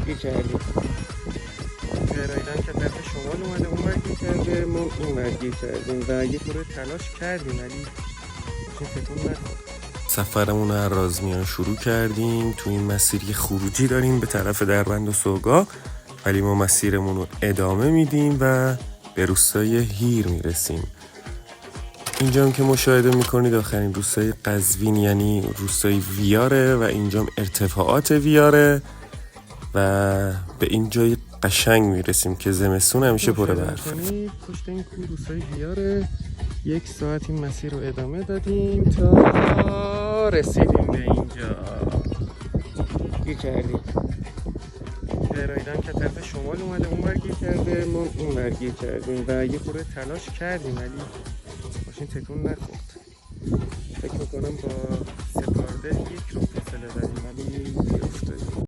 گیر کردیم. رایدن که طرف شمال اومده اون ور گیر کرده، ما این ور گیر کردیم و یه خورده تلاش کردیم ولی تکون نخورد. سفرمون رو از رازمیان شروع کردیم. تو این مسیر یه خروجی داریم به طرف دربند و سوگا، ولی ما مسیرمون رو ادامه میدیم و به روستای هیر میرسیم. اینجام که مشاهده میکنید آخرین روستای قزوین یعنی روستای ویاره و اینجام ارتفاعات ویاره و به این جای قشنگ میرسیم که زمستون همیشه پر برفه. پشت این کوه روستای ویاره 1 ساعت این مسیر رو ادامه دادیم تا رسیدیم به اینجا. گیر کردیم. رایدن که طرف شمال اومده اون ور گیر کرده، ما این ور گیر کردیم و یه خورده تلاش کردیم ولی ماشین تکون نخورد. فکر میکنم با سپارده 1 رو فاصله داریم ولی افتادیم.